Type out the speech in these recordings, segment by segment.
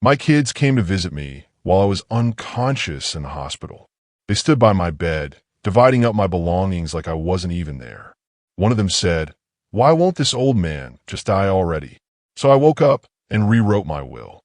My kids came to visit me while I was unconscious in the hospital. They stood by my bed, dividing up my belongings like I wasn't even there. One of them said, "Why won't this old man just die already?" So I woke up and rewrote my will.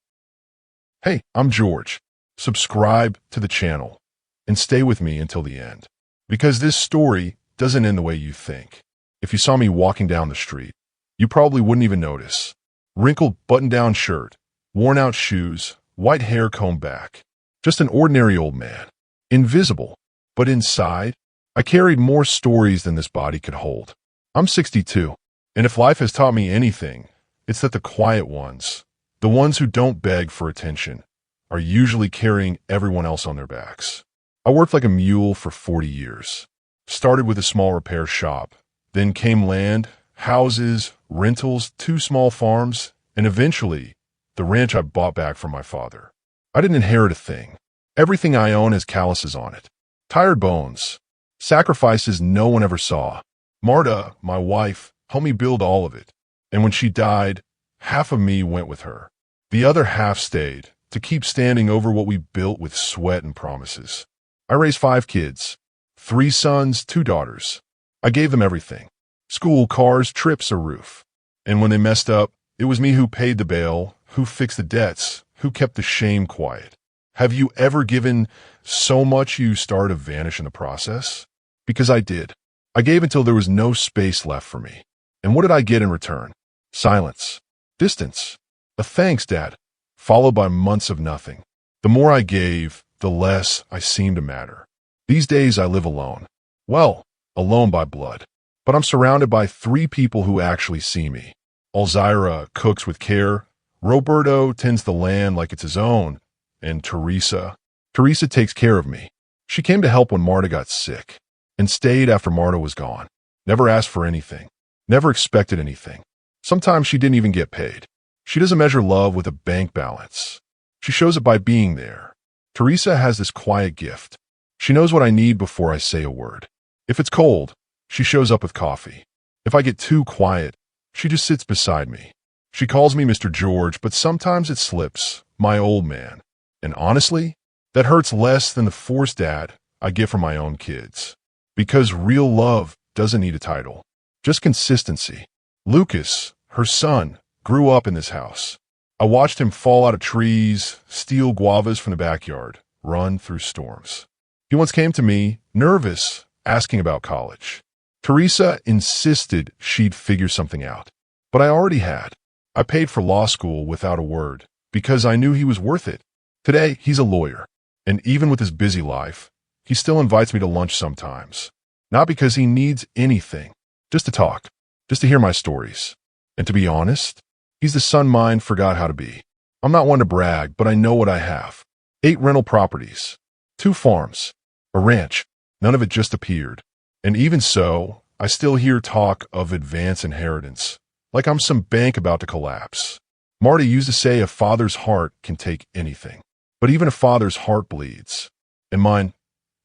Hey, I'm George. Subscribe to the channel and stay with me until the end, because this story doesn't end the way you think. If you saw me walking down the street, you probably wouldn't even notice. Wrinkled button-down shirt, worn-out shoes, white hair combed back. Just an ordinary old man. Invisible. But inside, I carried more stories than this body could hold. I'm 62, and if life has taught me anything, it's that the quiet ones, the ones who don't beg for attention, are usually carrying everyone else on their backs. I worked like a mule for 40 years. Started with a small repair shop. Then came land, houses, rentals, 2 small farms, and eventually, the ranch I bought back from my father. I didn't inherit a thing. Everything I own has calluses on it. Tired bones. Sacrifices no one ever saw. Marta, my wife, helped me build all of it. And when she died, half of me went with her. The other half stayed, to keep standing over what we built with sweat and promises. I raised 5 kids. 3 sons, 2 daughters. I gave them everything. School, cars, trips, a roof. And when they messed up, it was me who paid the bail, who fixed the debts, who kept the shame quiet. Have you ever given so much you started to vanish in the process? Because I did. I gave until there was no space left for me. And what did I get in return? Silence. Distance. A thanks, Dad, followed by months of nothing. The more I gave, the less I seemed to matter. These days I live alone. Well, alone by blood. But I'm surrounded by 3 people who actually see me. Elzira cooks with care. Roberto tends the land like it's his own. And Teresa takes care of me. She came to help when Marta got sick and stayed after Marta was gone. Never asked for anything. Never expected anything. Sometimes she didn't even get paid. She doesn't measure love with a bank balance. She shows it by being there. Teresa has this quiet gift. She knows what I need before I say a word. If it's cold, she shows up with coffee. If I get too quiet, she just sits beside me. She calls me Mr. George, but sometimes it slips, my old man. And honestly, that hurts less than the forced dad I get from my own kids. Because real love doesn't need a title, just consistency. Lucas, her son, grew up in this house. I watched him fall out of trees, steal guavas from the backyard, run through storms. He once came to me, nervous, asking about college. Teresa insisted she'd figure something out. But I already had. I paid for law school without a word, because I knew he was worth it. Today, he's a lawyer. And even with his busy life, he still invites me to lunch sometimes. Not because he needs anything, just to talk, just to hear my stories. And to be honest, he's the son mine forgot how to be. I'm not one to brag, but I know what I have. 8 rental properties, 2 farms, a ranch. None of it just appeared. And even so, I still hear talk of advance inheritance, like I'm some bank about to collapse. Marty used to say a father's heart can take anything, but even a father's heart bleeds. And mine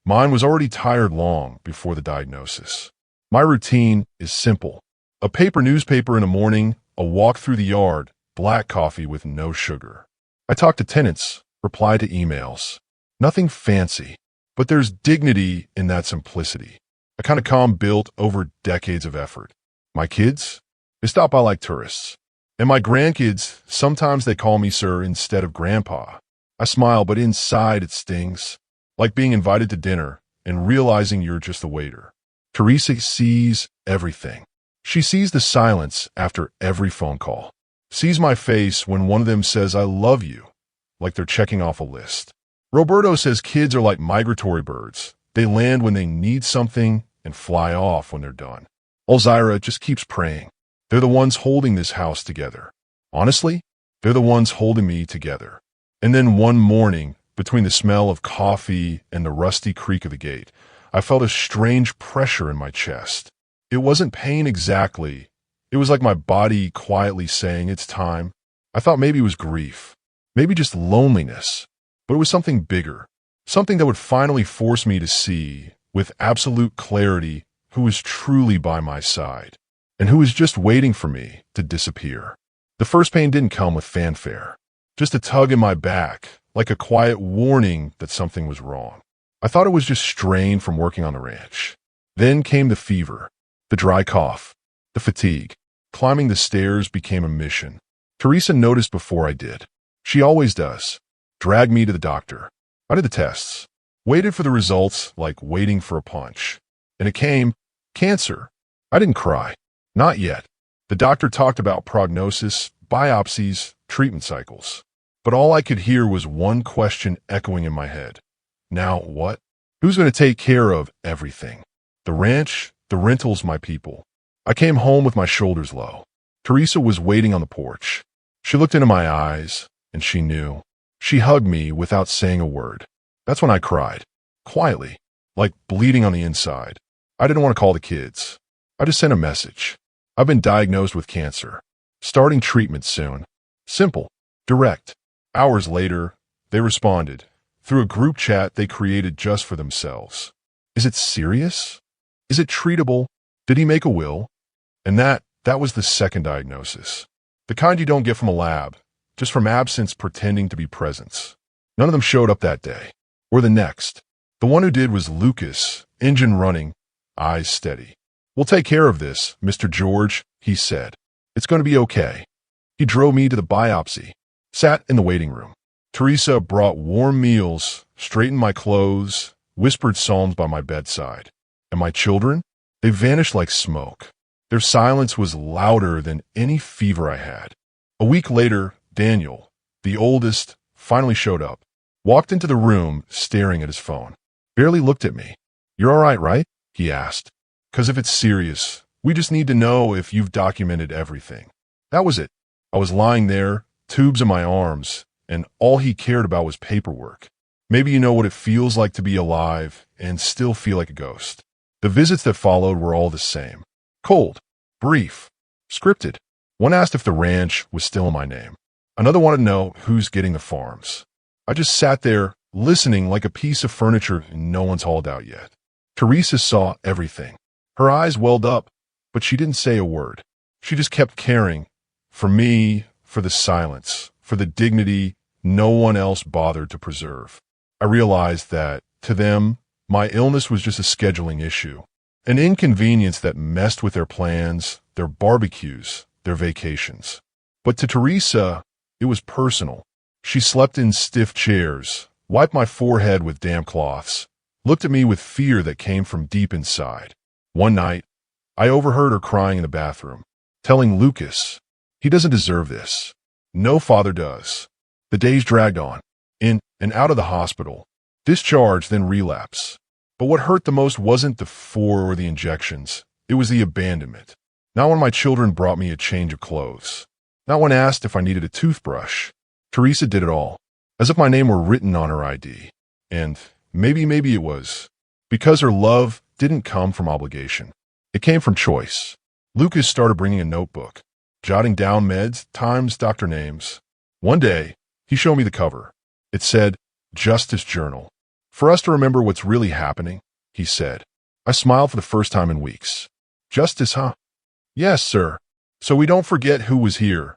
was already tired long before the diagnosis. My routine is simple. A paper newspaper in the morning, a walk through the yard, black coffee with no sugar. I talk to tenants, reply to emails. Nothing fancy, but there's dignity in that simplicity. A kind of calm built over decades of effort. My kids, they stop by like tourists. And my grandkids, sometimes they call me sir instead of grandpa. I smile, but inside it stings. Like being invited to dinner and realizing you're just a waiter. Teresa sees everything. She sees the silence after every phone call. Sees my face when one of them says, "I love you," like they're checking off a list. Roberto says kids are like migratory birds. They land when they need something and fly off when they're done. Elzira just keeps praying. They're the ones holding this house together. Honestly, they're the ones holding me together. And then one morning, between the smell of coffee and the rusty creak of the gate, I felt a strange pressure in my chest. It wasn't pain exactly. It was like my body quietly saying it's time. I thought maybe it was grief, maybe just loneliness, but it was something bigger, something that would finally force me to see, with absolute clarity, who was truly by my side, and who was just waiting for me to disappear. The first pain didn't come with fanfare, just a tug in my back, like a quiet warning that something was wrong. I thought it was just strain from working on the ranch. Then came the fever, the dry cough, the fatigue. Climbing the stairs became a mission. Teresa noticed before I did. She always does. Dragged me to the doctor. I did the tests. Waited for the results like waiting for a punch. And it came, cancer. I didn't cry. Not yet. The doctor talked about prognosis, biopsies, treatment cycles. But all I could hear was one question echoing in my head. Now what? Who's going to take care of everything? The ranch, the rentals, my people. I came home with my shoulders low. Teresa was waiting on the porch. She looked into my eyes, and she knew. She hugged me without saying a word. That's when I cried. Quietly, like bleeding on the inside. I didn't want to call the kids. I just sent a message. I've been diagnosed with cancer. Starting treatment soon. Simple. Direct. Hours later, they responded. Through a group chat they created just for themselves. Is it serious? Is it treatable? Did he make a will? And that was the second diagnosis. The kind you don't get from a lab, just from absence pretending to be presence. None of them showed up that day. Or the next. The one who did was Lucas, engine running, eyes steady. We'll take care of this, Mr. George, he said. It's going to be okay. He drove me to the biopsy. Sat in the waiting room. Teresa brought warm meals, straightened my clothes, whispered psalms by my bedside. And my children? They vanished like smoke. Their silence was louder than any fever I had. A week later, Daniel, the oldest, finally showed up. Walked into the room, staring at his phone. Barely looked at me. You're all right? He asked. 'Cause if it's serious, we just need to know if you've documented everything. That was it. I was lying there, tubes in my arms, and all he cared about was paperwork. Maybe you know what it feels like to be alive and still feel like a ghost. The visits that followed were all the same. Cold, brief, scripted. One asked if the ranch was still in my name. Another wanted to know who's getting the farms. I just sat there, listening like a piece of furniture no one's hauled out yet. Teresa saw everything. Her eyes welled up, but she didn't say a word. She just kept caring. For me, for the silence, for the dignity no one else bothered to preserve. I realized that, to them, my illness was just a scheduling issue. An inconvenience that messed with their plans, their barbecues, their vacations. But to Teresa, it was personal. She slept in stiff chairs, wiped my forehead with damp cloths, looked at me with fear that came from deep inside. One night, I overheard her crying in the bathroom, telling Lucas, he doesn't deserve this. No father does. The days dragged on, in and out of the hospital, discharge, then relapse. But what hurt the most wasn't the 4 or the injections. It was the abandonment. Not when my children brought me a change of clothes. Not when asked if I needed a toothbrush. Teresa did it all, as if my name were written on her ID. And maybe it was. Because her love didn't come from obligation. It came from choice. Lucas started bringing a notebook, jotting down meds, times, doctor names. One day, he showed me the cover. It said, Justice Journal. For us to remember what's really happening, he said. I smiled for the first time in weeks. Justice, huh? Yes, sir. So we don't forget who was here,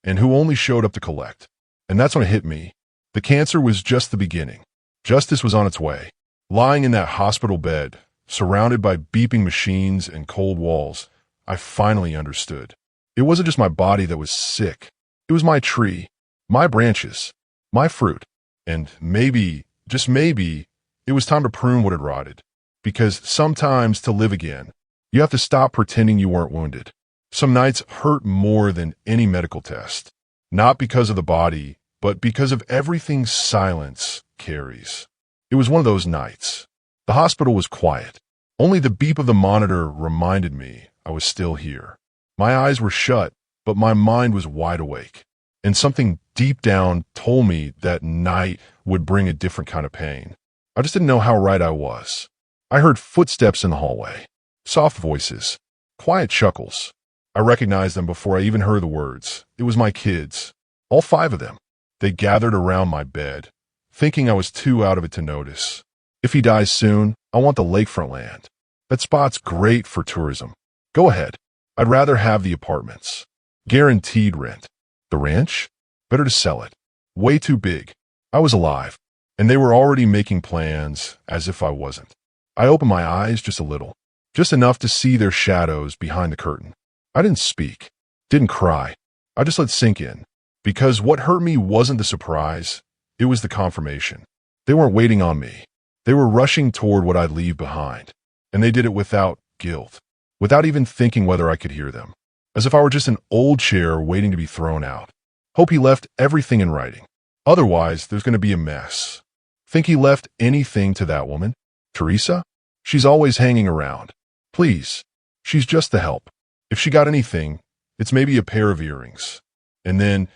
and who only showed up to collect. And that's when it hit me. The cancer was just the beginning. Justice was on its way. Lying in that hospital bed, surrounded by beeping machines and cold walls, I finally understood. It wasn't just my body that was sick. It was my tree, my branches, my fruit. And maybe, just maybe, it was time to prune what had rotted. Because sometimes to live again, you have to stop pretending you weren't wounded. Some nights hurt more than any medical test. Not because of the body, but because of everything silence carries. It was one of those nights. The hospital was quiet. Only the beep of the monitor reminded me I was still here. My eyes were shut, but my mind was wide awake. And something deep down told me that night would bring a different kind of pain. I just didn't know how right I was. I heard footsteps in the hallway. Soft voices. Quiet chuckles. I recognized them before I even heard the words. It was my kids. All 5 of them. They gathered around my bed, thinking I was too out of it to notice. If he dies soon, I want the lakefront land. That spot's great for tourism. Go ahead. I'd rather have the apartments. Guaranteed rent. The ranch? Better to sell it. Way too big. I was alive, and they were already making plans as if I wasn't. I opened my eyes just a little, just enough to see their shadows behind the curtain. I didn't speak, didn't cry. I just let it sink in, because what hurt me wasn't the surprise, it was the confirmation. They weren't waiting on me. They were rushing toward what I'd leave behind, and they did it without guilt, without even thinking whether I could hear them, as if I were just an old chair waiting to be thrown out. Hope he left everything in writing. Otherwise, there's going to be a mess. Think he left anything to that woman? Teresa? She's always hanging around. Please. She's just the help. If she got anything, it's maybe a pair of earrings. And then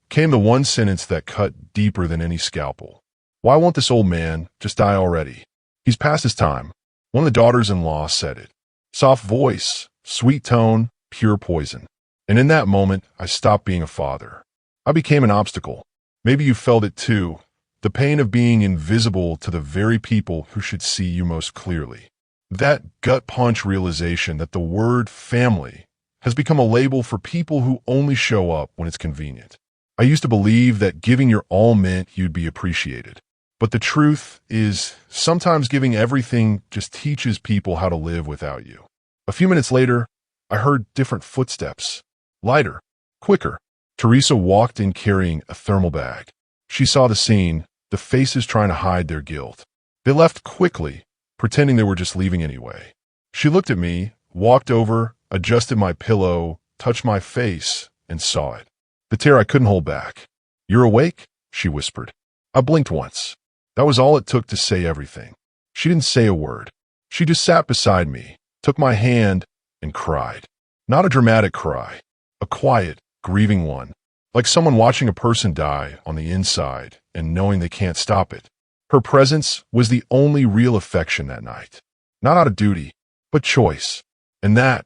came the one sentence that cut deeper than any scalpel. Why won't this old man just die already? He's past his time. One of the daughters-in-law said it. Soft voice, sweet tone, pure poison. And in that moment, I stopped being a father. I became an obstacle. Maybe you felt it too. The pain of being invisible to the very people who should see you most clearly. That gut punch realization that the word family has become a label for people who only show up when it's convenient. I used to believe that giving your all meant you'd be appreciated. But the truth is, sometimes giving everything just teaches people how to live without you. A few minutes later, I heard different footsteps. Lighter, quicker. Teresa walked in carrying a thermal bag. She saw the scene, the faces trying to hide their guilt. They left quickly, pretending they were just leaving anyway. She looked at me, walked over, adjusted my pillow, touched my face, and saw it. The tear I couldn't hold back. "You're awake?" she whispered. I blinked once. That was all it took to say everything. She didn't say a word. She just sat beside me, took my hand, and cried. Not a dramatic cry, a quiet, grieving one, like someone watching a person die on the inside and knowing they can't stop it. Her presence was the only real affection that night. Not out of duty, but choice. And that,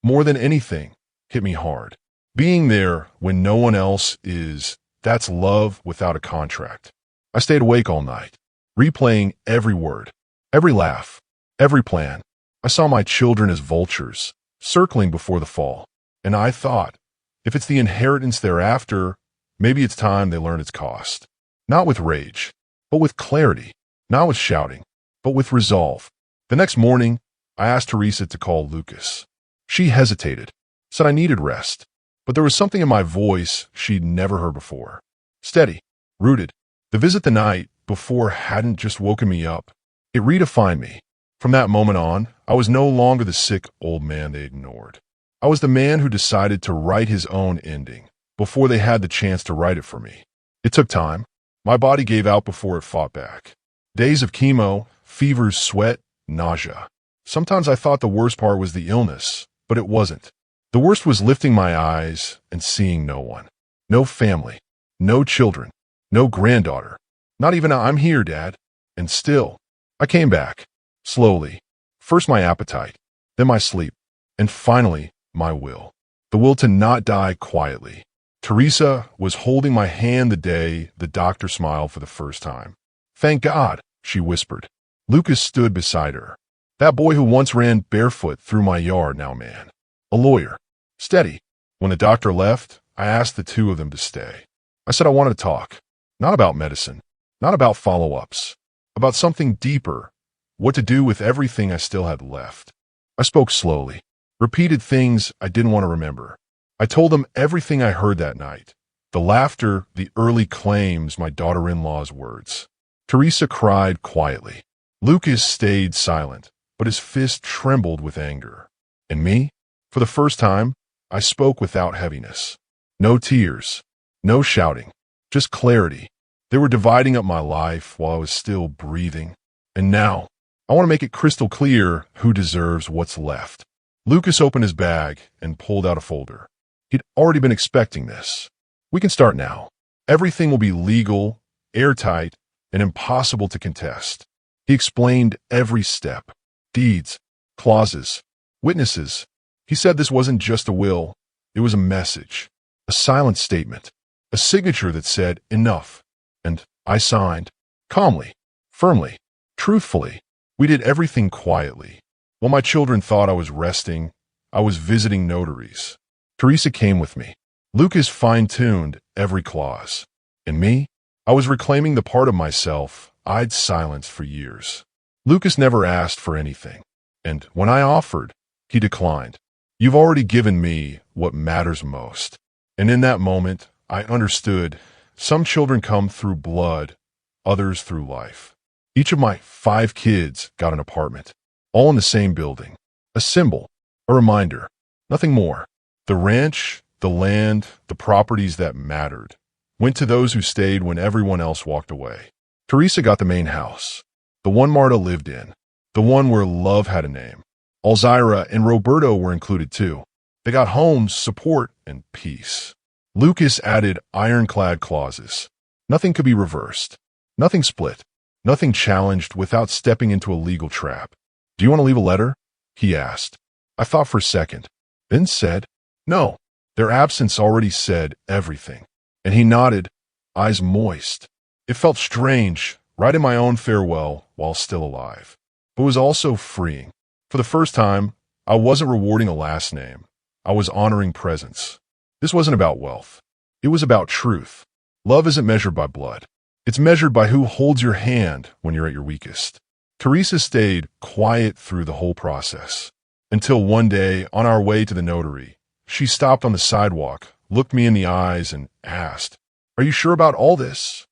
more than anything, hit me hard. Being there when no one else is, that's love without a contract. I stayed awake all night, replaying every word, every laugh, every plan. I saw my children as vultures, circling before the fall. And I thought, if it's the inheritance they're after, maybe it's time they learn its cost. Not with rage, but with clarity. Not with shouting, but with resolve. The next morning, I asked Teresa to call Lucas. She hesitated, said I needed rest, but there was something in my voice she'd never heard before. Steady, rooted. The visit the night before hadn't just woken me up. It redefined me. From that moment on, I was no longer the sick old man they ignored. I was the man who decided to write his own ending before they had the chance to write it for me. It took time. My body gave out before it fought back. Days of chemo, fevers, sweat, nausea. Sometimes I thought the worst part was the illness, but it wasn't. The worst was lifting my eyes and seeing no one. No family. No children. No granddaughter. Not even a "I'm here, Dad." And still, I came back. Slowly. First my appetite, then my sleep, and finally, my will. The will to not die quietly. Teresa was holding my hand the day the doctor smiled for the first time. "Thank God," she whispered. Lucas stood beside her. That boy who once ran barefoot through my yard now, man. A lawyer. Steady. When the doctor left, I asked the two of them to stay. I said I wanted to talk. Not about medicine. Not about follow-ups. About something deeper. What to do with everything I still had left. I spoke slowly. Repeated things I didn't want to remember. I told them everything I heard that night. The laughter, the early claims, my daughter-in-law's words. Teresa cried quietly. Lucas stayed silent, but his fist trembled with anger. And me? For the first time, I spoke without heaviness. No tears. No shouting. Just clarity. They were dividing up my life while I was still breathing. And now, I want to make it crystal clear who deserves what's left. Lucas opened his bag and pulled out a folder. He'd already been expecting this. We can start now. Everything will be legal, airtight, and impossible to contest. He explained every step. Deeds, clauses, witnesses. He said this wasn't just a will. It was a message. A silent statement. A signature that said enough. And I signed. Calmly. Firmly. Truthfully. We did everything quietly. While my children thought I was resting, I was visiting notaries. Teresa came with me. Lucas fine-tuned every clause. And me? I was reclaiming the part of myself I'd silenced for years. Lucas never asked for anything, and when I offered, he declined. You've already given me what matters most. And in that moment, I understood some children come through blood, others through life. Each of my 5 kids got an apartment, all in the same building. A symbol, a reminder, nothing more. The ranch, the land, the properties that mattered went to those who stayed when everyone else walked away. Teresa got the main house, the one Marta lived in, the one where love had a name. Alzira and Roberto were included too. They got homes, support, and peace. Lucas added ironclad clauses. Nothing could be reversed. Nothing split. Nothing challenged without stepping into a legal trap. Do you want to leave a letter? He asked. I thought for a second, then said, no. Their absence already said everything. And he nodded, eyes moist. It felt strange, writing my own farewell while still alive. But it was also freeing. For the first time, I wasn't rewarding a last name. I was honoring presence. This wasn't about wealth. It was about truth. Love isn't measured by blood. It's measured by who holds your hand when you're at your weakest. Teresa stayed quiet through the whole process. Until one day, on our way to the notary, she stopped on the sidewalk, looked me in the eyes, and asked, "Are you sure about all this?"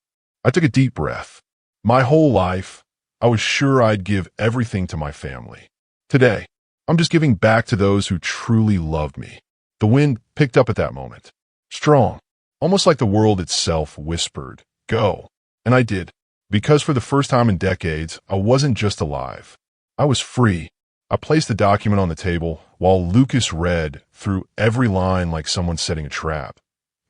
I took a deep breath. My whole life, I was sure I'd give everything to my family. Today, I'm just giving back to those who truly loved me. The wind picked up at that moment. Strong, almost like the world itself whispered, "Go." And I did, because for the first time in decades, I wasn't just alive. I was free. I placed the document on the table while Lucas read through every line like someone setting a trap.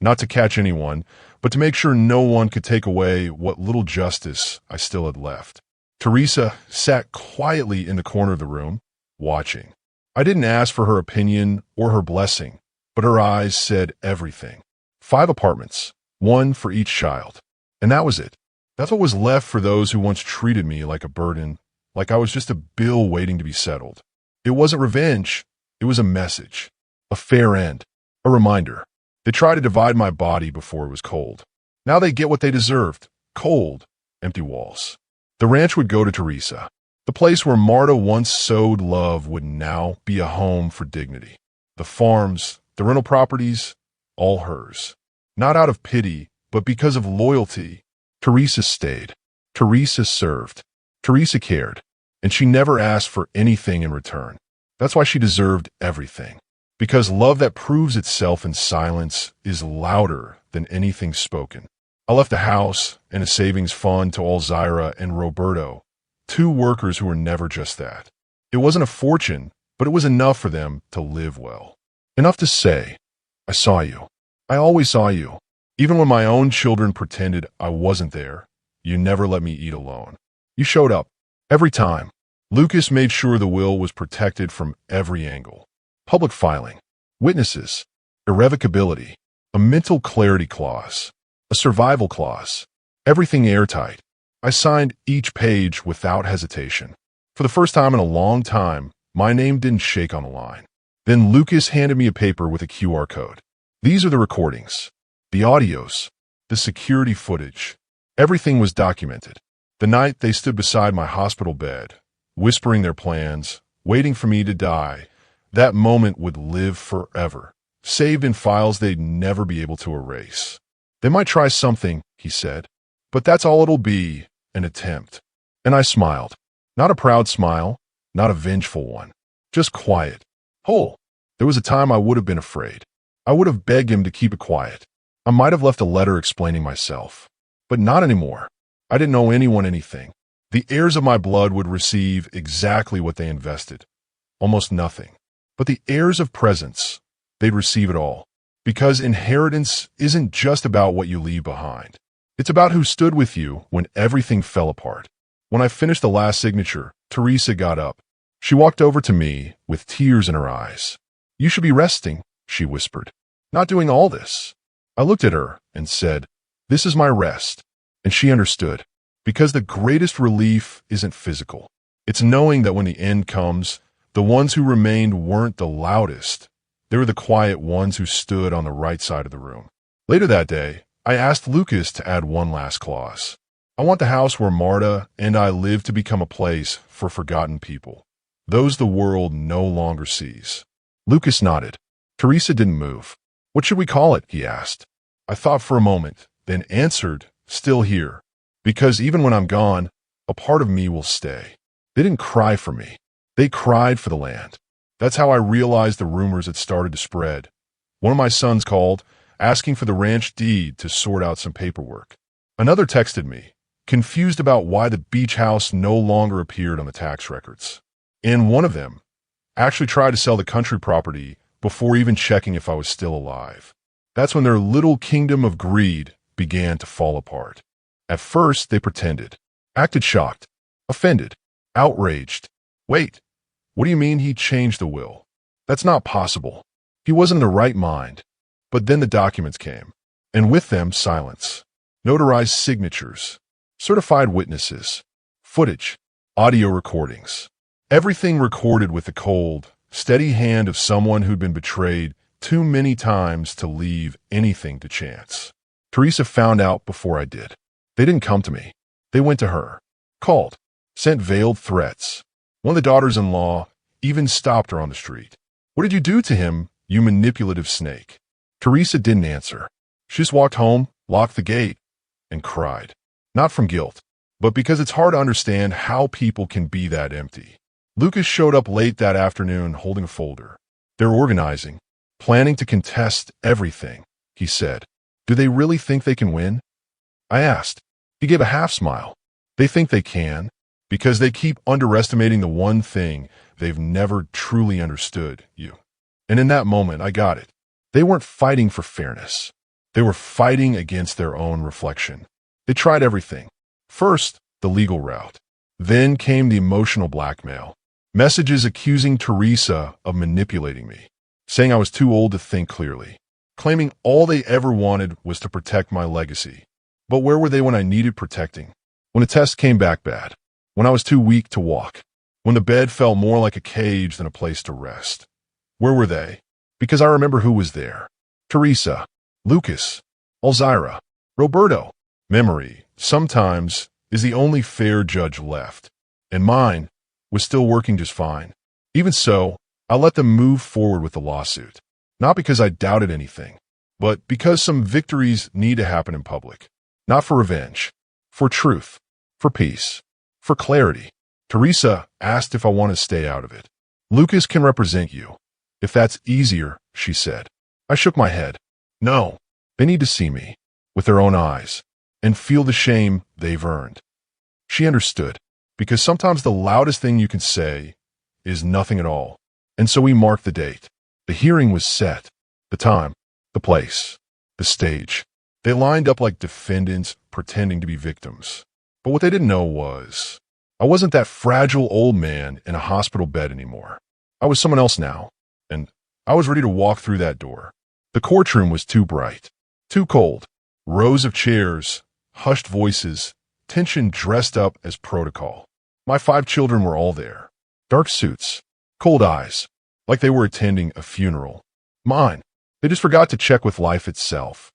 Not to catch anyone, but to make sure no one could take away what little justice I still had left. Teresa sat quietly in the corner of the room, watching. I didn't ask for her opinion or her blessing, but her eyes said everything. 5 apartments, 1 for each child. And that was it. That's what was left for those who once treated me like a burden, like I was just a bill waiting to be settled. It wasn't revenge. It was a message, a fair end, a reminder. They tried to divide my body before it was cold. Now they get what they deserved, cold, empty walls. The ranch would go to Teresa. The place where Marta once sowed love would now be a home for dignity. The farms, the rental properties, all hers. Not out of pity, but because of loyalty. Teresa stayed. Teresa served. Teresa cared. And she never asked for anything in return. That's why she deserved everything. Because love that proves itself in silence is louder than anything spoken. I left the house and a savings fund to Alzira and Roberto, 2 workers who were never just that. It wasn't a fortune, but it was enough for them to live well. Enough to say, I saw you. I always saw you. Even when my own children pretended I wasn't there, you never let me eat alone. You showed up. Every time. Lucas made sure the will was protected from every angle. Public filing, witnesses, irrevocability, a mental clarity clause, a survival clause, everything airtight. I signed each page without hesitation. For the first time in a long time, my name didn't shake on the line. Then Lucas handed me a paper with a QR code. These are the recordings, the audios, the security footage. Everything was documented. The night they stood beside my hospital bed, whispering their plans, waiting for me to die, that moment would live forever, saved in files they'd never be able to erase. They might try something, he said, but that's all it'll be, an attempt. And I smiled. Not a proud smile, not a vengeful one, just quiet, whole. There was a time I would have been afraid. I would have begged him to keep it quiet. I might have left a letter explaining myself, but not anymore. I didn't owe anyone anything. The heirs of my blood would receive exactly what they invested, almost nothing. But the heirs of presence, they'd receive it all. Because inheritance isn't just about what you leave behind. It's about who stood with you when everything fell apart. When I finished the last signature, Teresa got up. She walked over to me with tears in her eyes. "You should be resting," she whispered. "Not doing all this." I looked at her and said, "This is my rest." And she understood. Because the greatest relief isn't physical. It's knowing that when the end comes, the ones who remained weren't the loudest. They were the quiet ones who stood on the right side of the room. Later that day, I asked Lucas to add one last clause. I want the house where Marta and I live to become a place for forgotten people, those the world no longer sees. Lucas nodded. Teresa didn't move. What should we call it? He asked. I thought for a moment, then answered, still here. Because even when I'm gone, a part of me will stay. They didn't cry for me. They cried for the land. That's how I realized the rumors had started to spread. One of my sons called, asking for the ranch deed to sort out some paperwork. Another texted me, confused about why the beach house no longer appeared on the tax records. And one of them actually tried to sell the country property before even checking if I was still alive. That's when their little kingdom of greed began to fall apart. At first, they pretended, acted shocked, offended, outraged. Wait, what do you mean he changed the will? That's not possible. He wasn't in the right mind. But then the documents came, and with them, silence, notarized signatures, certified witnesses, footage, audio recordings. Everything recorded with the cold, steady hand of someone who'd been betrayed too many times to leave anything to chance. Teresa found out before I did. They didn't come to me. They went to her, called, sent veiled threats. One of the daughters-in-law even stopped her on the street. What did you do to him, you manipulative snake? Teresa didn't answer. She just walked home, locked the gate, and cried. Not from guilt, but because it's hard to understand how people can be that empty. Lucas showed up late that afternoon holding a folder. They're organizing, planning to contest everything, he said. Do they really think they can win? I asked. He gave a half smile. They think they can, because they keep underestimating the one thing they've never truly understood, you. And in that moment, I got it. They weren't fighting for fairness. They were fighting against their own reflection. They tried everything. First, the legal route. Then came the emotional blackmail. Messages accusing Teresa of manipulating me, saying I was too old to think clearly, claiming all they ever wanted was to protect my legacy. But where were they when I needed protecting? When the test came back bad, when I was too weak to walk, when the bed felt more like a cage than a place to rest. Where were they? Because I remember who was there. Teresa, Lucas, Alzira, Roberto. Memory, sometimes, is the only fair judge left. And mine was still working just fine. Even so, I let them move forward with the lawsuit. Not because I doubted anything, but because some victories need to happen in public. Not for revenge, for truth, for peace, for clarity. Teresa asked if I want to stay out of it. Lucas can represent you. If that's easier, she said. I shook my head. No, they need to see me, with their own eyes, and feel the shame they've earned. She understood, because sometimes the loudest thing you can say is nothing at all. And so we marked the date. The hearing was set. The time, the place, the stage. They lined up like defendants pretending to be victims. But what they didn't know was, I wasn't that fragile old man in a hospital bed anymore. I was someone else now, and I was ready to walk through that door. The courtroom was too bright, too cold. Rows of chairs, hushed voices, tension dressed up as protocol. My 5 children were all there. Dark suits, cold eyes, like they were attending a funeral. Mine, they just forgot to check with life itself.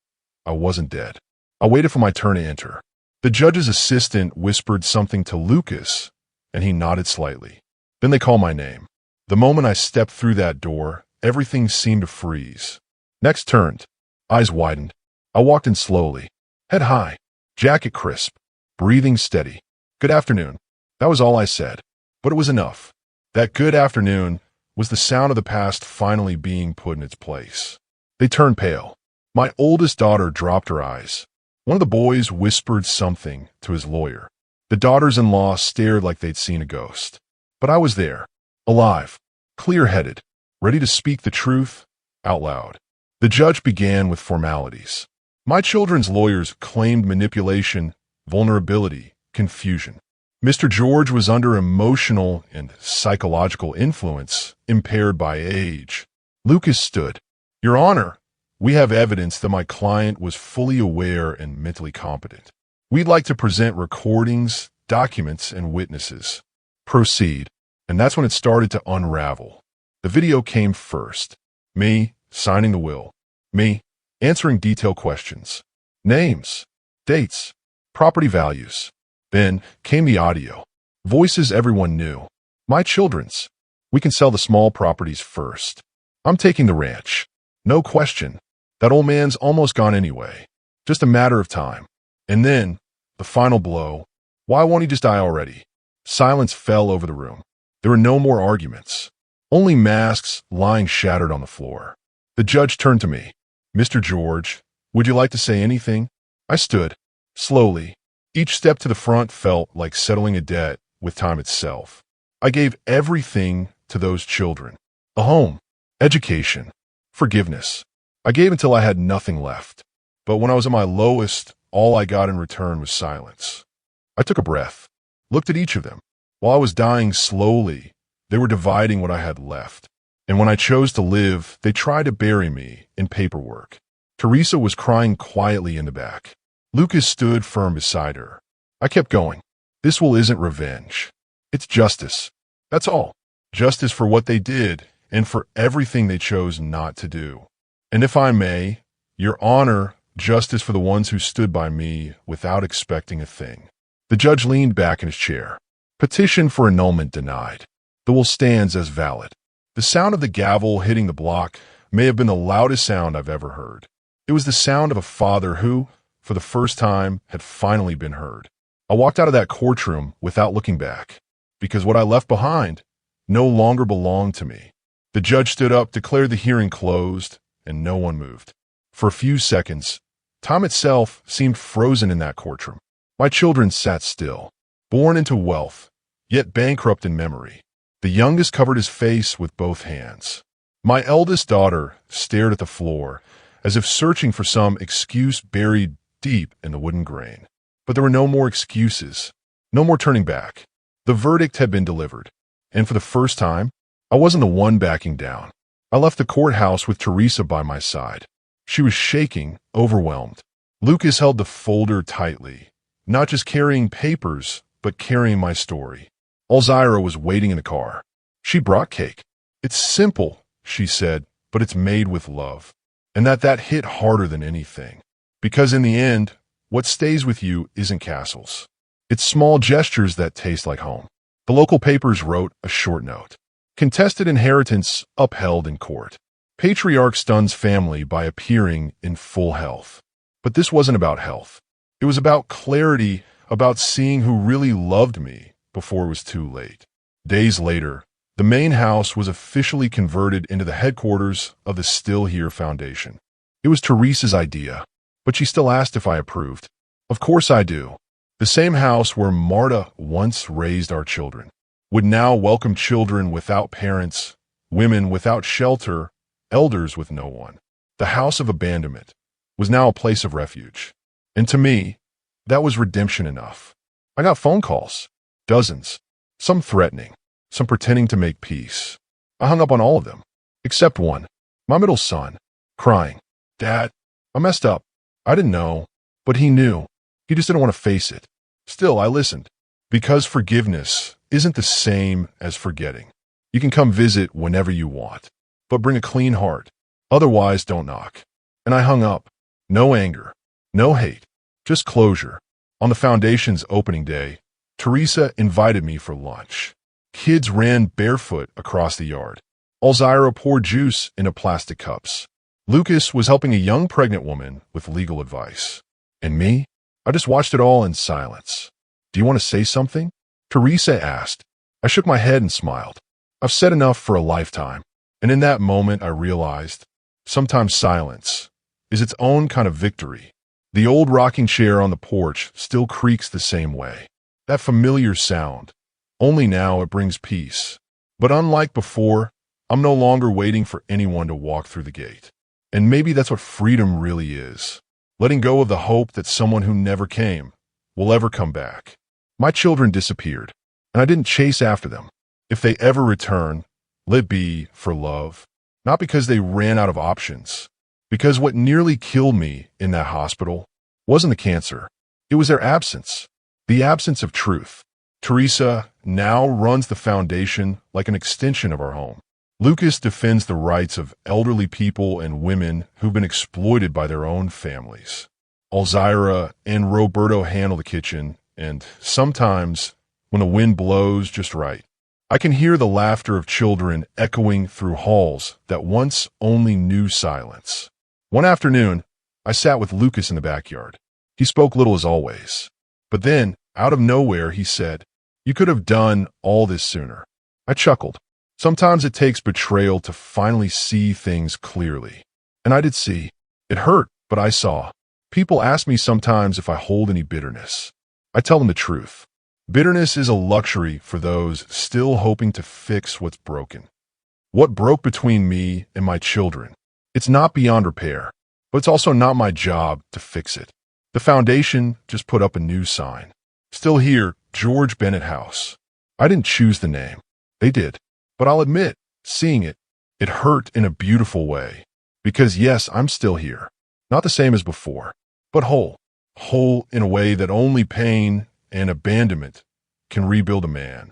I wasn't dead. I waited for my turn to enter. The judge's assistant whispered something to Lucas, and he nodded slightly. Then they called my name. The moment I stepped through that door, everything seemed to freeze. Necks turned, eyes widened. I walked in slowly, head high, jacket crisp, breathing steady. Good afternoon. That was all I said, but it was enough. That good afternoon was the sound of the past finally being put in its place. They turned pale. My oldest daughter dropped her eyes. One of the boys whispered something to his lawyer. The daughters-in-law stared like they'd seen a ghost. But I was there, alive, clear-headed, ready to speak the truth out loud. The judge began with formalities. My children's lawyers claimed manipulation, vulnerability, confusion. Mr. George was under emotional and psychological influence, impaired by age. Lucas stood. Your Honor, we have evidence that my client was fully aware and mentally competent. We'd like to present recordings, documents, and witnesses. Proceed. And that's when it started to unravel. The video came first. Me, signing the will. Me, answering detailed questions. Names, dates, property values. Then came the audio. Voices everyone knew. My children's. We can sell the small properties first. I'm taking the ranch. No question. That old man's almost gone anyway. Just a matter of time. And then, the final blow. Why won't he just die already? Silence fell over the room. There were no more arguments. Only masks lying shattered on the floor. The judge turned to me. Mr. George, would you like to say anything? I stood. Slowly. Each step to the front felt like settling a debt with time itself. I gave everything to those children. A home, education, forgiveness. I gave until I had nothing left. But when I was at my lowest, all I got in return was silence. I took a breath, looked at each of them. While I was dying slowly, they were dividing what I had left. And when I chose to live, they tried to bury me in paperwork. Teresa was crying quietly in the back. Lucas stood firm beside her. I kept going. This will isn't revenge. It's justice. That's all. Justice for what they did and for everything they chose not to do. And if I may, Your Honor, justice for the ones who stood by me without expecting a thing. The judge leaned back in his chair. Petition for annulment denied. The will stands as valid. The sound of the gavel hitting the block may have been the loudest sound I've ever heard. It was the sound of a father who, for the first time, had finally been heard. I walked out of that courtroom without looking back, because what I left behind no longer belonged to me. The judge stood up, declared the hearing closed, and no one moved. For a few seconds, time itself seemed frozen in that courtroom. My children sat still, born into wealth, yet bankrupt in memory. The youngest covered his face with both hands. My eldest daughter stared at the floor, as if searching for some excuse buried deep in the wooden grain. But there were no more excuses, no more turning back. The verdict had been delivered, and for the first time, I wasn't the one backing down. I left the courthouse with Teresa by my side. She was shaking, overwhelmed. Lucas held the folder tightly, not just carrying papers, but carrying my story. Elzira was waiting in the car. She brought cake. It's simple, she said, but it's made with love. And that hit harder than anything. Because in the end, what stays with you isn't castles. It's small gestures that taste like home. The local papers wrote a short note. Contested inheritance upheld in court. Patriarch stuns family by appearing in full health. But this wasn't about health. It was about clarity, about seeing who really loved me before it was too late. Days later, the main house was officially converted into the headquarters of the Still Here Foundation. It was Teresa's idea, but she still asked if I approved. Of course I do. The same house where Marta once raised our children would now welcome children without parents, women without shelter, elders with no one. The house of abandonment was now a place of refuge. And to me, that was redemption enough. I got phone calls, dozens, some threatening, some pretending to make peace. I hung up on all of them, except one, my middle son, crying, "Dad, I messed up. I didn't know." But he knew. He just didn't want to face it. Still, I listened, because forgiveness isn't the same as forgetting. You can come visit whenever you want, but bring a clean heart. Otherwise, don't knock. And I hung up. No anger, no hate, just closure. On the foundation's opening day, Teresa invited me for lunch. Kids ran barefoot across the yard. Elzira poured juice into plastic cups. Lucas was helping a young pregnant woman with legal advice. And me? I just watched it all in silence. "Do you want to say something?" Teresa asked. I shook my head and smiled. I've said enough for a lifetime. And in that moment, I realized sometimes silence is its own kind of victory. The old rocking chair on the porch still creaks the same way. That familiar sound. Only now it brings peace. But unlike before, I'm no longer waiting for anyone to walk through the gate. And maybe that's what freedom really is. Letting go of the hope that someone who never came will ever come back. My children disappeared, and I didn't chase after them. If they ever return, let it be for love. Not because they ran out of options. Because what nearly killed me in that hospital wasn't the cancer. It was their absence. The absence of truth. Teresa now runs the foundation like an extension of our home. Lucas defends the rights of elderly people and women who've been exploited by their own families. Alzira and Roberto handle the kitchen, and sometimes, when the wind blows just right, I can hear the laughter of children echoing through halls that once only knew silence. One afternoon, I sat with Lucas in the backyard. He spoke little as always. But then, out of nowhere, he said, "You could have done all this sooner." I chuckled. Sometimes it takes betrayal to finally see things clearly. And I did see. It hurt, but I saw. People ask me sometimes if I hold any bitterness. I tell them the truth. Bitterness is a luxury for those still hoping to fix what's broken. What broke between me and my children? It's not beyond repair, but it's also not my job to fix it. The foundation just put up a new sign. Still here, George Bennett House. I didn't choose the name. They did. But I'll admit, seeing it, it hurt in a beautiful way. Because yes, I'm still here. Not the same as before, but whole. Whole in a way that only pain and abandonment can rebuild a man.